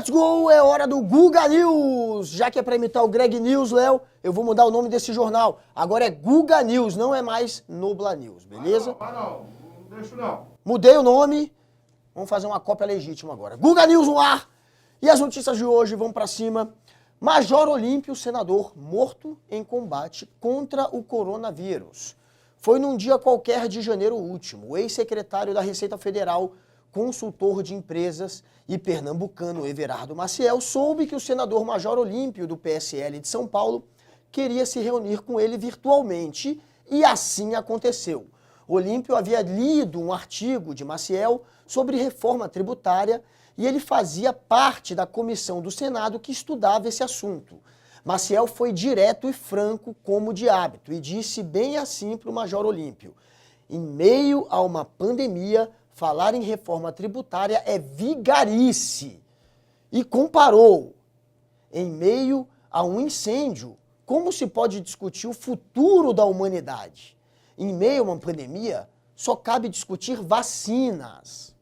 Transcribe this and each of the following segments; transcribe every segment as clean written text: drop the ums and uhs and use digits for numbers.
Let's go! É hora do Guga News! Já que é para imitar o Greg News, Léo, eu vou mudar o nome desse jornal. Agora é Guga News, não é mais Nobla News, beleza? Não deixo não. Mudei o nome, vamos fazer uma cópia legítima agora. Guga News no ar! E as notícias de hoje vão para cima. Major Olímpio, senador, morto em combate contra o coronavírus. Foi num dia qualquer de janeiro último. O ex-secretário da Receita Federal, consultor de empresas e pernambucano Everardo Maciel soube que o senador Major Olímpio do PSL de São Paulo queria se reunir com ele virtualmente e assim aconteceu. Olímpio havia lido um artigo de Maciel sobre reforma tributária e ele fazia parte da comissão do Senado que estudava esse assunto. Maciel foi direto e franco como de hábito e disse bem assim para o Major Olímpio: em meio a uma pandemia, falar em reforma tributária é vigarice. E comparou, em meio a um incêndio, como se pode discutir o futuro da humanidade? Em meio a uma pandemia, só cabe discutir vacinas.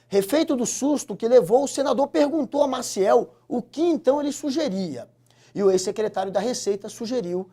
Refeito do susto que levou, o senador perguntou a Maciel o que então ele sugeria. E o ex-secretário da Receita sugeriu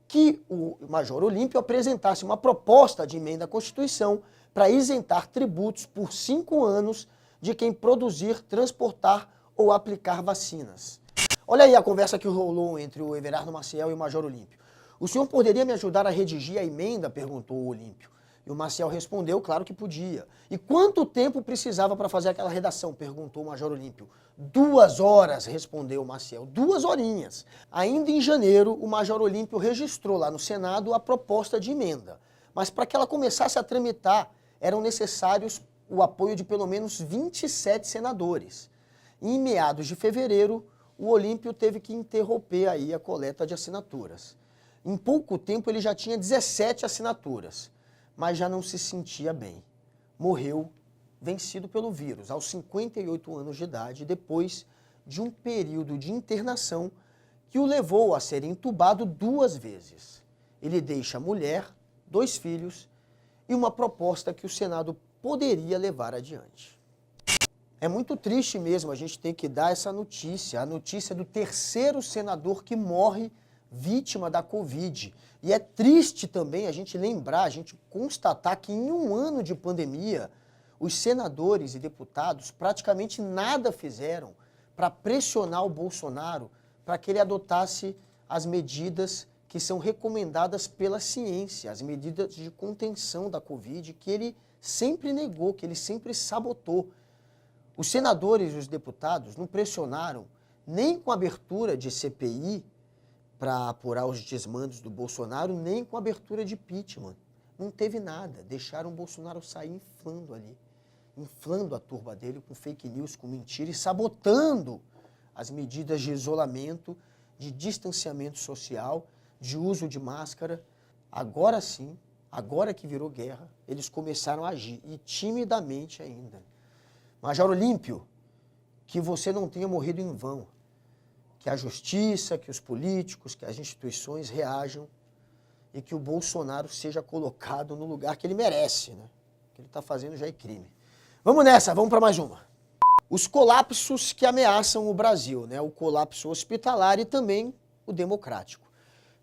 que o Major Olímpio apresentasse uma proposta de emenda à Constituição para isentar tributos por 5 anos de quem produzir, transportar ou aplicar vacinas. Olha aí a conversa que rolou entre o Everardo Maciel e o Major Olímpio. O senhor poderia me ajudar a redigir a emenda? Perguntou o Olímpio. E o Maciel respondeu, claro que podia. E quanto tempo precisava para fazer aquela redação? Perguntou o Major Olímpio. 2 horas, respondeu o Maciel. 2 horinhas. Ainda em janeiro, o Major Olímpio registrou lá no Senado a proposta de emenda. Mas para que ela começasse a tramitar, eram necessários o apoio de pelo menos 27 senadores. E em meados de fevereiro, o Olímpio teve que interromper aí a coleta de assinaturas. Em pouco tempo ele já tinha 17 assinaturas, mas já não se sentia bem. Morreu vencido pelo vírus, aos 58 anos de idade, depois de um período de internação que o levou a ser entubado 2 vezes. Ele deixa a mulher, 2 filhos e uma proposta que o Senado poderia levar adiante. É muito triste mesmo a gente ter que dar essa notícia, a notícia do 3º senador que morre vítima da Covid. E é triste também a gente lembrar, a gente constatar que em um ano de pandemia, os senadores e deputados praticamente nada fizeram para pressionar o Bolsonaro para que ele adotasse as medidas que são recomendadas pela ciência, as medidas de contenção da Covid, que ele sempre negou, que ele sempre sabotou. Os senadores e os deputados não pressionaram nem com a abertura de CPI para apurar os desmandos do Bolsonaro, nem com a abertura de impeachment. Não teve nada, deixaram o Bolsonaro sair inflando ali, inflando a turba dele com fake news, com mentira e sabotando as medidas de isolamento, de distanciamento social, de uso de máscara. Agora sim, agora que virou guerra, eles começaram a agir, e timidamente ainda. Major Olímpio, que você não tenha morrido em vão, que a justiça, que os políticos, que as instituições reajam e que o Bolsonaro seja colocado no lugar que ele merece, né? O que ele está fazendo já é crime. Vamos nessa, vamos para mais uma. Os colapsos que ameaçam o Brasil, né? O colapso hospitalar e também o democrático.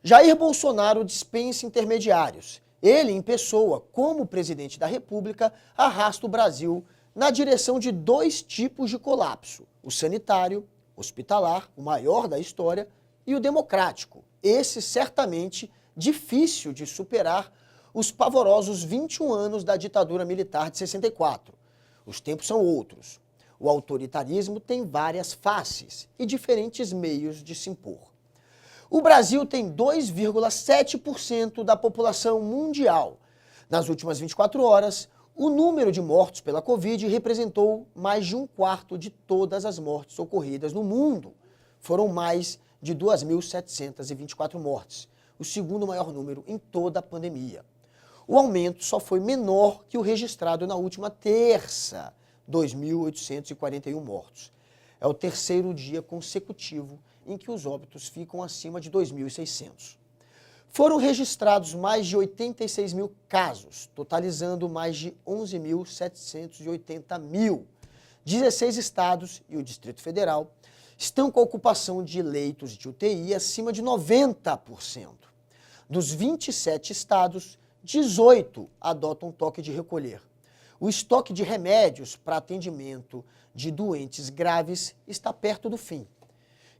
Jair Bolsonaro dispensa intermediários. Ele, em pessoa, como presidente da República, arrasta o Brasil na direção de 2 tipos de colapso: o sanitário, hospitalar, o maior da história, e o democrático. Esse certamente difícil de superar os pavorosos 21 anos da ditadura militar de 64. Os tempos são outros. O autoritarismo tem várias faces e diferentes meios de se impor. O Brasil tem 2,7% da população mundial. Nas últimas 24 horas, o número de mortos pela Covid representou mais de 1/4 de todas as mortes ocorridas no mundo. Foram mais de 2.724 mortes, o segundo maior número em toda a pandemia. O aumento só foi menor que o registrado na última terça, 2.841 mortos. É o 3º dia consecutivo em que os óbitos ficam acima de 2.600. Foram registrados mais de 86 mil casos, totalizando mais de 11.780 mil. 16 estados e o Distrito Federal estão com a ocupação de leitos de UTI acima de 90%. Dos 27 estados, 18 adotam toque de recolher. O estoque de remédios para atendimento de doentes graves está perto do fim.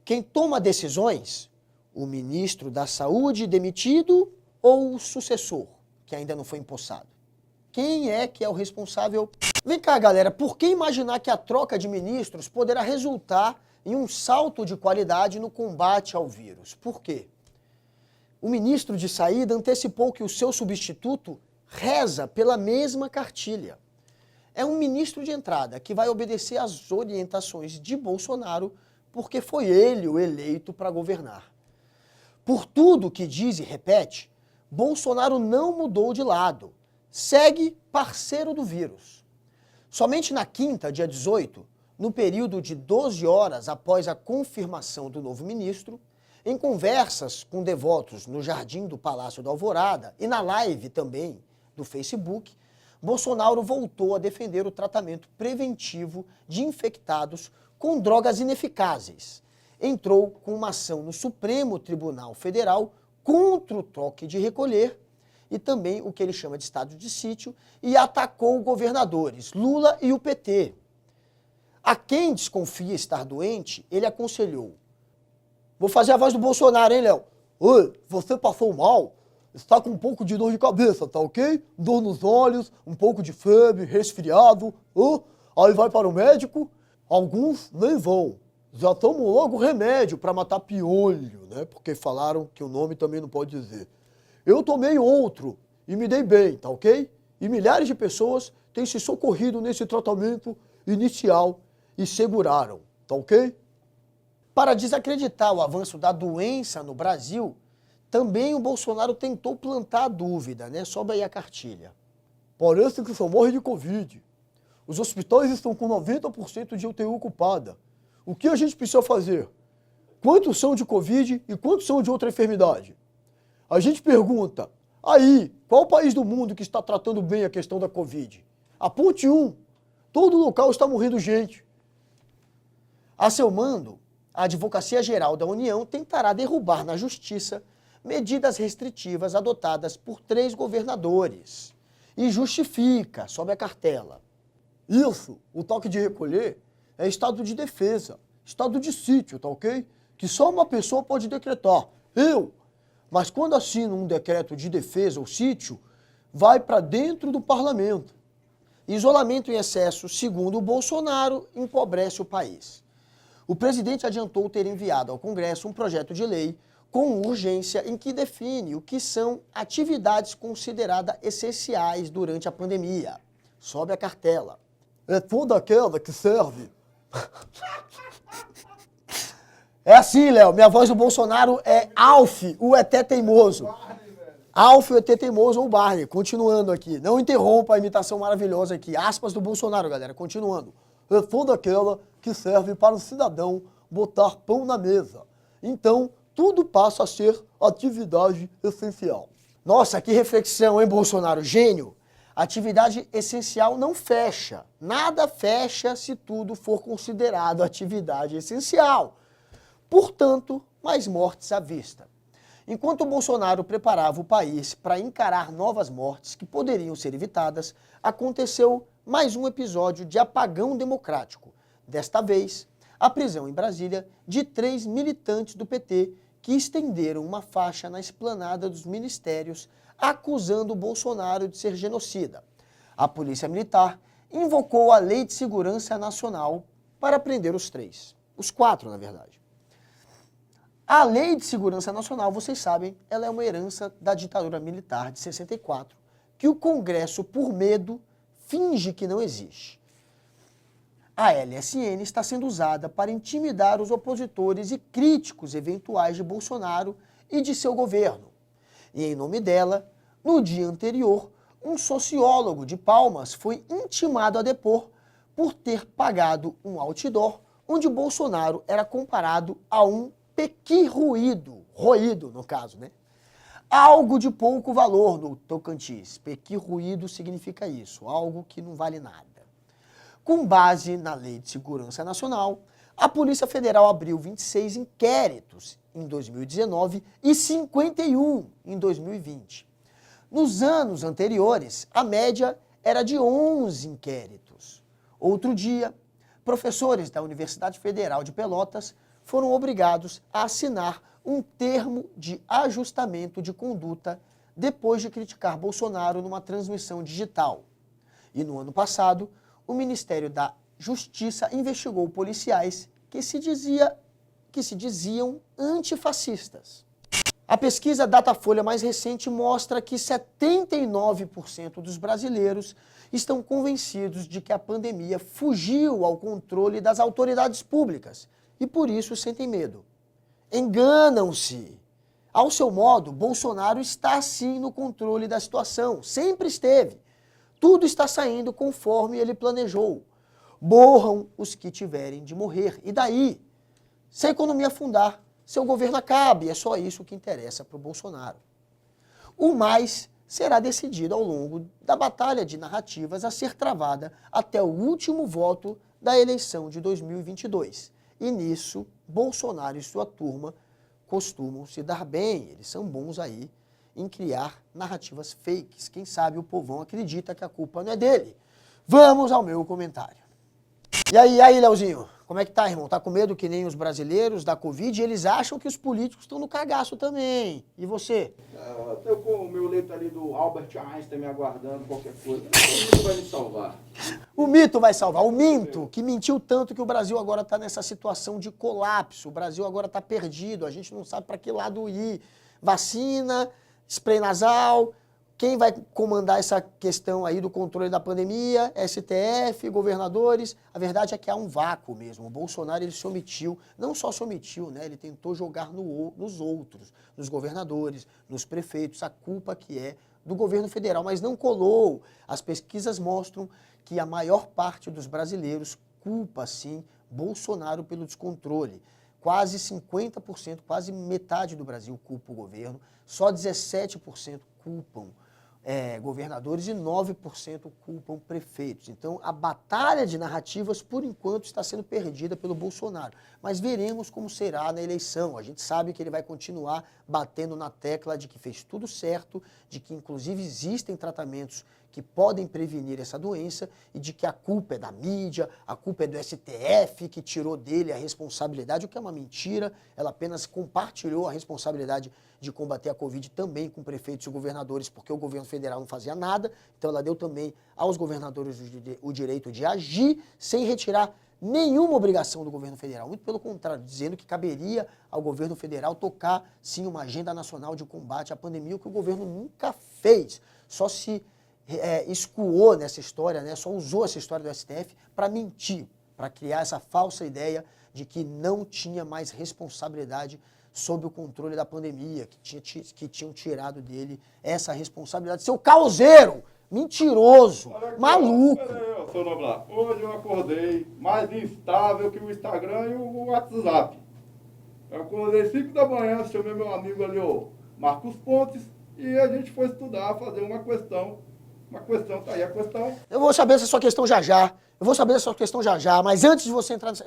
Quem toma decisões? O ministro da Saúde demitido ou o sucessor, que ainda não foi empossado? Quem é que é o responsável? Vem cá, galera, por que imaginar que a troca de ministros poderá resultar em um salto de qualidade no combate ao vírus? Por quê? O ministro de saída antecipou que o seu substituto reza pela mesma cartilha. É um ministro de entrada que vai obedecer às orientações de Bolsonaro porque foi ele o eleito para governar. Por tudo que diz e repete, Bolsonaro não mudou de lado. Segue parceiro do vírus. Somente na quinta, dia 18, no período de 12 horas após a confirmação do novo ministro, em conversas com devotos no jardim do Palácio da Alvorada e na live também do Facebook, Bolsonaro voltou a defender o tratamento preventivo de infectados com drogas ineficazes. Entrou com uma ação no Supremo Tribunal Federal contra o toque de recolher e também o que ele chama de estado de sítio, e atacou governadores, Lula e o PT. A quem desconfia estar doente, ele aconselhou: vou fazer a voz do Bolsonaro, hein, Léo? Oi, você passou mal? Está com um pouco de dor de cabeça, tá ok? Dor nos olhos, um pouco de febre, resfriado. Aí vai para o médico, alguns nem vão. Já tomam logo remédio para matar piolho, né? Porque falaram que o nome também não pode dizer. Eu tomei outro e me dei bem, tá ok? E milhares de pessoas têm se socorrido nesse tratamento inicial e seguraram, tá ok? Para desacreditar o avanço da doença no Brasil, também o Bolsonaro tentou plantar a dúvida, né? Sobe aí a cartilha. Parece que só morre de Covid. Os hospitais estão com 90% de UTI ocupada. O que a gente precisa fazer? Quantos são de Covid e quantos são de outra enfermidade? A gente pergunta, aí, qual país do mundo que está tratando bem a questão da Covid? Aponte um. Todo local está morrendo gente. A seu mando, a Advocacia Geral da União tentará derrubar na Justiça medidas restritivas adotadas por 3 governadores. E justifica, sob a cartela. Isso, o toque de recolher, é estado de defesa, estado de sítio, tá ok? Que só uma pessoa pode decretar. Eu. Mas quando assina um decreto de defesa ou sítio, vai para dentro do parlamento. Isolamento em excesso, segundo o Bolsonaro, empobrece o país. O presidente adiantou ter enviado ao Congresso um projeto de lei com urgência em que define o que são atividades consideradas essenciais durante a pandemia. Sobe a cartela. É toda aquela que serve. É assim, Léo, minha voz do Bolsonaro é Alf, o ET teimoso. Alf, o ET teimoso ou Barney. Continuando aqui. Não interrompa a imitação maravilhosa aqui. Aspas do Bolsonaro, galera. Continuando. É toda aquela que serve para o cidadão botar pão na mesa. Então, tudo passa a ser atividade essencial. Nossa, que reflexão, hein, Bolsonaro? Gênio. Atividade essencial não fecha. Nada fecha se tudo for considerado atividade essencial. Portanto, mais mortes à vista. Enquanto o Bolsonaro preparava o país para encarar novas mortes que poderiam ser evitadas, aconteceu mais um episódio de apagão democrático. Desta vez, a prisão em Brasília de 3 militantes do PT que estenderam uma faixa na esplanada dos ministérios acusando o Bolsonaro de ser genocida. A Polícia Militar invocou a Lei de Segurança Nacional para prender os 3. Os 4, na verdade. A Lei de Segurança Nacional, vocês sabem, ela é uma herança da ditadura militar de 64, que o Congresso, por medo, finge que não existe. A LSN está sendo usada para intimidar os opositores e críticos eventuais de Bolsonaro e de seu governo. E em nome dela, no dia anterior, um sociólogo de Palmas foi intimado a depor por ter pagado um outdoor onde Bolsonaro era comparado a um pequi roído no caso, né? Algo de pouco valor no Tocantins. Pequi ruído significa isso, algo que não vale nada. Com base na Lei de Segurança Nacional, a Polícia Federal abriu 26 inquéritos em 2019 e 51 em 2020. Nos anos anteriores, a média era de 11 inquéritos. Outro dia, professores da Universidade Federal de Pelotas foram obrigados a assinar um termo de ajustamento de conduta depois de criticar Bolsonaro numa transmissão digital. E no ano passado, o Ministério da Justiça investigou policiais que se diziam antifascistas. A pesquisa Datafolha mais recente mostra que 79% dos brasileiros estão convencidos de que a pandemia fugiu ao controle das autoridades públicas e por isso sentem medo. Enganam-se! Ao seu modo, Bolsonaro está sim no controle da situação, sempre esteve. Tudo está saindo conforme ele planejou. Morram os que tiverem de morrer. E daí? Se a economia afundar, seu governo acabe. É só isso que interessa para o Bolsonaro. O mais será decidido ao longo da batalha de narrativas a ser travada até o último voto da eleição de 2022. E nisso, Bolsonaro e sua turma costumam se dar bem. Eles são bons aí em criar narrativas fakes. Quem sabe o povão acredita que a culpa não é dele. Vamos ao meu comentário. E aí, Leozinho? Como é que tá, irmão? Tá com medo que nem os brasileiros da Covid? E eles acham que os políticos estão no cagaço também. E você? Tô com o meu leito ali do Albert Einstein me aguardando, qualquer coisa. O mito vai me salvar. O mito vai salvar. O minto, que mentiu tanto que o Brasil agora tá nessa situação de colapso. O Brasil agora tá perdido. A gente não sabe para que lado ir. Vacina, spray nasal. Quem vai comandar essa questão aí do controle da pandemia? STF, governadores. A verdade é que há um vácuo mesmo. O Bolsonaro ele se omitiu, não só se omitiu, né? Ele tentou jogar nos outros, nos governadores, nos prefeitos, a culpa que é do governo federal, mas não colou. As pesquisas mostram que a maior parte dos brasileiros culpa, sim, Bolsonaro pelo descontrole. Quase 50%, quase metade do Brasil culpa o governo, só 17% culpam governadores e 9% culpam prefeitos. Então, a batalha de narrativas, por enquanto, está sendo perdida pelo Bolsonaro. Mas veremos como será na eleição. A gente sabe que ele vai continuar batendo na tecla de que fez tudo certo, de que, inclusive, existem tratamentos que podem prevenir essa doença e de que a culpa é da mídia, a culpa é do STF, que tirou dele a responsabilidade, o que é uma mentira. Ela apenas compartilhou a responsabilidade de combater a Covid também com prefeitos e governadores, porque o governo federal não fazia nada. Então ela deu também aos governadores o direito de agir sem retirar nenhuma obrigação do governo federal. Muito pelo contrário, dizendo que caberia ao governo federal tocar, sim, uma agenda nacional de combate à pandemia, o que o governo nunca fez. Só se escoou nessa história, né? Só usou essa história do STF para mentir, para criar essa falsa ideia de que não tinha mais responsabilidade sob o controle da pandemia, que tinham tirado dele essa responsabilidade. Seu causeiro, mentiroso, Aqui, maluco. Peraí, seu Noblar. Hoje eu acordei mais instável que o Instagram e o WhatsApp. Eu acordei 5 da manhã, chamei meu amigo ali, o Marcos Pontes, e a gente foi estudar, fazer uma questão. Tá aí a questão. Eu vou saber essa sua questão já já. Mas antes de você entrar nessa...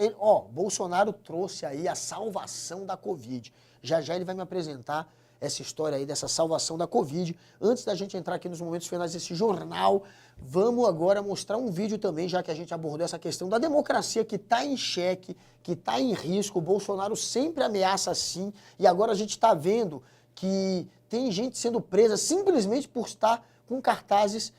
Bolsonaro trouxe aí a salvação da Covid. Já já ele vai me apresentar essa história aí dessa salvação da Covid. Antes da gente entrar aqui nos momentos finais desse jornal, vamos agora mostrar um vídeo também, já que a gente abordou essa questão da democracia que está em xeque, que está em risco. O Bolsonaro sempre ameaça assim, e agora a gente está vendo que tem gente sendo presa simplesmente por estar com cartazes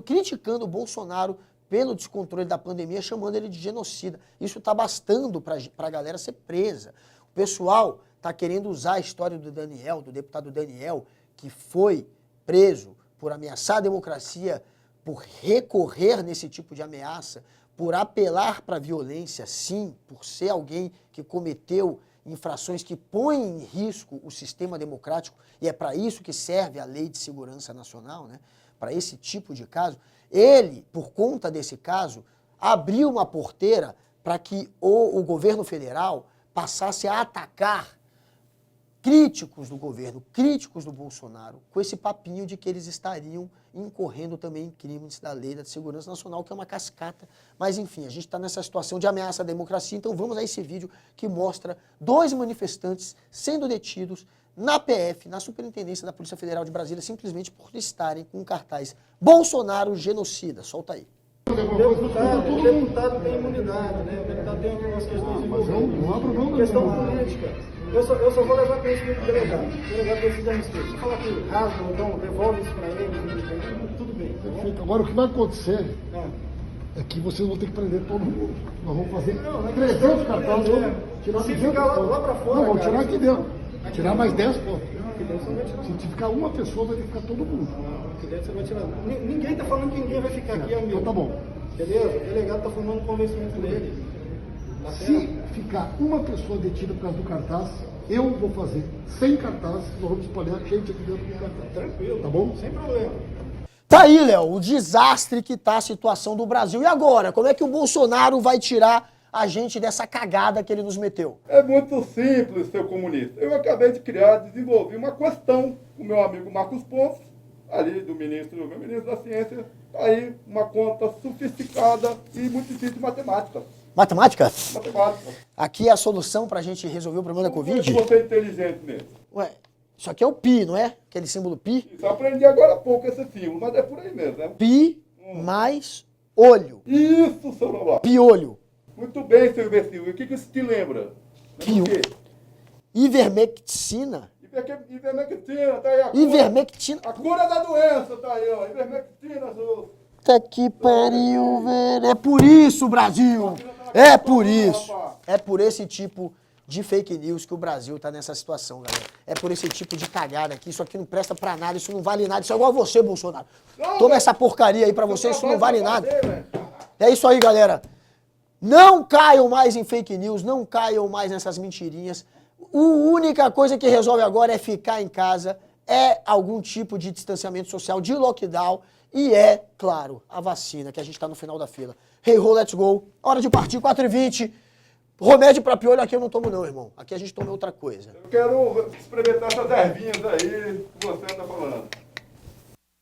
criticando o Bolsonaro pelo descontrole da pandemia, chamando ele de genocida. Isso está bastando para a galera ser presa. O pessoal está querendo usar a história do Daniel, do deputado Daniel, que foi preso por ameaçar a democracia, por recorrer nesse tipo de ameaça, por apelar para a violência, sim, por ser alguém que cometeu infrações que põem em risco o sistema democrático, e é para isso que serve a Lei de Segurança Nacional, né? Para esse tipo de caso. Ele, por conta desse caso, abriu uma porteira para que o governo federal passasse a atacar críticos do governo, críticos do Bolsonaro, com esse papinho de que eles estariam incorrendo também em crimes da Lei da Segurança Nacional, que é uma cascata. Mas, enfim, a gente está nessa situação de ameaça à democracia, então vamos a esse vídeo que mostra 2 manifestantes sendo detidos na PF, na Superintendência da Polícia Federal de Brasília, simplesmente por estarem com um cartaz Bolsonaro genocida. Solta aí. O deputado tem imunidade, né? O deputado tem algumas questões envolvidas. Questão política. Eu só vou levar conhecimento do delegado. O delegado decide a respeito. Se falar que rasga ou não, devolve isso para ele, tudo bem. Tá bom? Perfeito. Agora o que vai acontecer é que vocês vão ter que prender todo mundo. Nós vamos fazer 300 cartões. Tirar se ficar lá para fora. Não, vamos tirar aqui dentro. Tirar mais 10 pontos. Aqui dentro você vai tirar. Se ficar uma pessoa, vai ter que ficar todo mundo. Aqui dentro você vai tirar. Ninguém está falando que ninguém vai ficar aqui, amigo. Então tá bom. Beleza? O delegado está formando um convencimento dele. Tá Se certo? ficar uma pessoa detida por causa do cartaz, eu vou fazer 100 cartazes, nós vamos espalhar gente aqui dentro do cartaz. Tranquilo. Tá bom? Sem problema. Tá aí, Léo, o desastre que tá a situação do Brasil. E agora, como é que o Bolsonaro vai tirar a gente dessa cagada que ele nos meteu? É muito simples, seu comunista. Eu acabei de desenvolver uma questão com o meu amigo Marcos Pontes, ali do meu ministro da Ciência, tá aí uma conta sofisticada e muito difícil de matemática. Matemática? Matemática. Aqui é a solução pra gente resolver o problema da Covid? Você é inteligente mesmo. Ué, isso aqui é o pi, não é? Aquele símbolo pi. Isso, eu aprendi agora há pouco esse símbolo, mas é por aí mesmo, né? Pi mais olho. Isso, seu Lobão. Piolho. Muito bem, seu imbecil. E o que isso te lembra? Pio. O quê? Ivermectina. Ivermectina, tá aí a cura. Ivermectina. A cura da doença, tá aí, ó. Ivermectina, seu... Puta que pariu, velho. É por isso, Brasil. É por isso. É por esse tipo de fake news que o Brasil tá nessa situação, galera. É por esse tipo de cagada aqui. Isso aqui não presta pra nada, isso não vale nada. Isso é igual a você, Bolsonaro. Toma essa porcaria aí pra você, isso não vale nada. É isso aí, galera. Não caiam mais em fake news, não caiam mais nessas mentirinhas. A única coisa que resolve agora é ficar em casa, é algum tipo de distanciamento social, de lockdown e é, claro, a vacina, que a gente está no final da fila. Hey ho, let's go. Hora de partir, 4h20. Remédio para piolho aqui eu não tomo não, irmão. Aqui a gente toma outra coisa. Eu quero experimentar essas ervinhas aí que você anda falando.